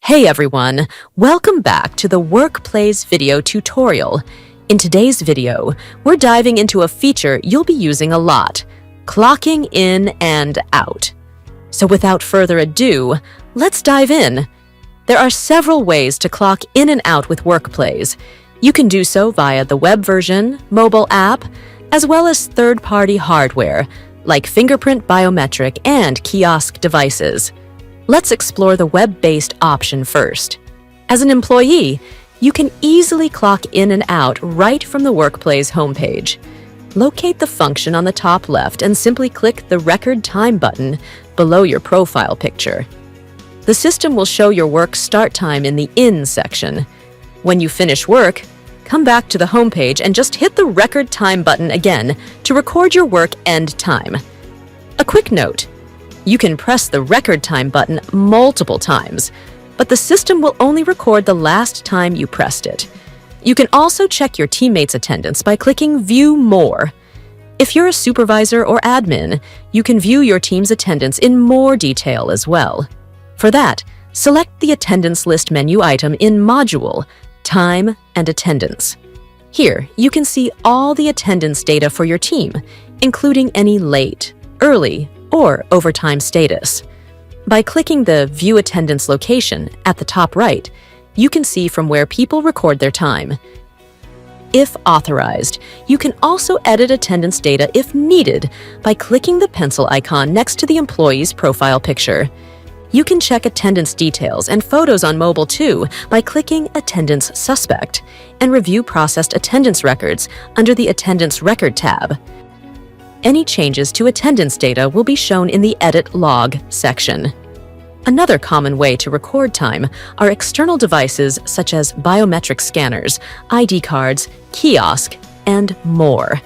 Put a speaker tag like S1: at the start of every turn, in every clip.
S1: Hey everyone, welcome back to the Workplace video tutorial. In today's video, we're diving into a feature you'll be using a lot, clocking in and out. So without further ado, let's dive in. There are several ways to clock in and out with Workplace. You can do so via the web version, mobile app, as well as third-party hardware like fingerprint biometric and kiosk devices. Let's explore the web-based option first. As an employee, you can easily clock in and out right from the Workplace homepage. Locate the function on the top left and simply click the Record Time button below your profile picture. The system will show your work start time in the In section. When you finish work, come back to the homepage and just hit the Record Time button again to record your work end time. A quick note: you can press the Record Time button multiple times, but the system will only record the last time you pressed it. You can also check your teammates' attendance by clicking View More. If you're a supervisor or admin, you can view your team's attendance in more detail as well. For that, select the Attendance List menu item in Module, Time and Attendance. Here, you can see all the attendance data for your team, including any late, early, or overtime status. By clicking the View Attendance location at the top right, you can see from where people record their time. If authorized, you can also edit attendance data if needed by clicking the pencil icon next to the employee's profile picture. You can check attendance details and photos on mobile too by clicking Attendance Suspect and review processed attendance records under the Attendance Record tab. Any changes to attendance data will be shown in the Edit Log section. Another common way to record time are external devices such as biometric scanners, ID cards, kiosk, and more.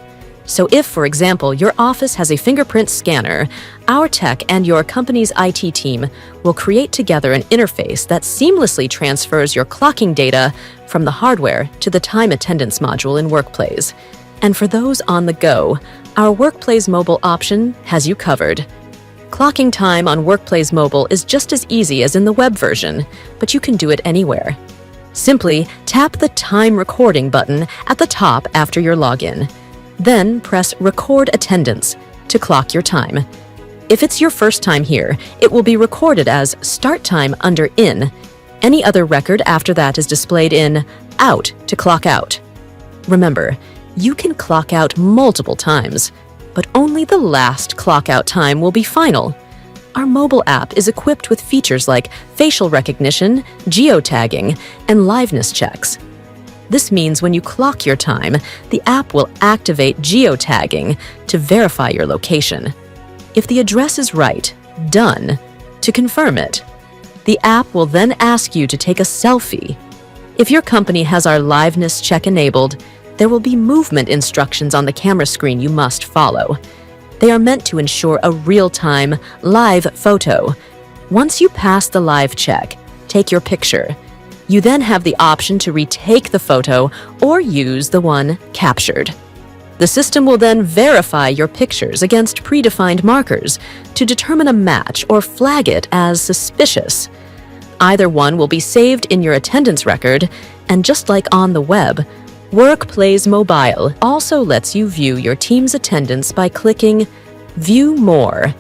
S1: So if, for example, your office has a fingerprint scanner, our tech and your company's IT team will create together an interface that seamlessly transfers your clocking data from the hardware to the time attendance module in Workplace. And for those on the go, our Workplace mobile option has you covered. Clocking time on Workplace mobile is just as easy as in the web version, but you can do it anywhere. Simply tap the Time Recording button at the top after your login. Then press Record Attendance to clock your time. If it's your first time here, it will be recorded as Start Time under In. Any other record after that is displayed in Out to clock out. Remember, you can clock out multiple times, but only the last clock out time will be final. Our mobile app is equipped with features like facial recognition, geotagging, and liveness checks. This means when you clock your time, the app will activate geotagging to verify your location. If the address is right, done, to confirm it. The app will then ask you to take a selfie. If your company has our liveness check enabled, there will be movement instructions on the camera screen you must follow. They are meant to ensure a real-time, live photo. Once you pass the live check, take your picture. You then have the option to retake the photo or use the one captured. The system will then verify your pictures against predefined markers to determine a match or flag it as suspicious. Either one will be saved in your attendance record, and just like on the web, Workplace Mobile also lets you view your team's attendance by clicking View More.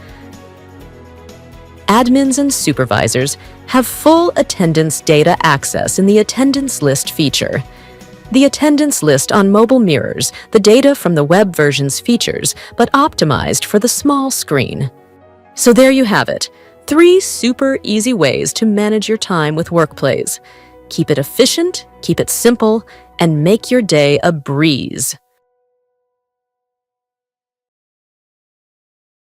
S1: Admins and supervisors have full attendance data access in the Attendance List feature. The attendance list on mobile mirrors the data from the web version's features, but optimized for the small screen. So there you have it, 3 super easy ways to manage your time with Workplace. Keep it efficient, keep it simple, and make your day a breeze.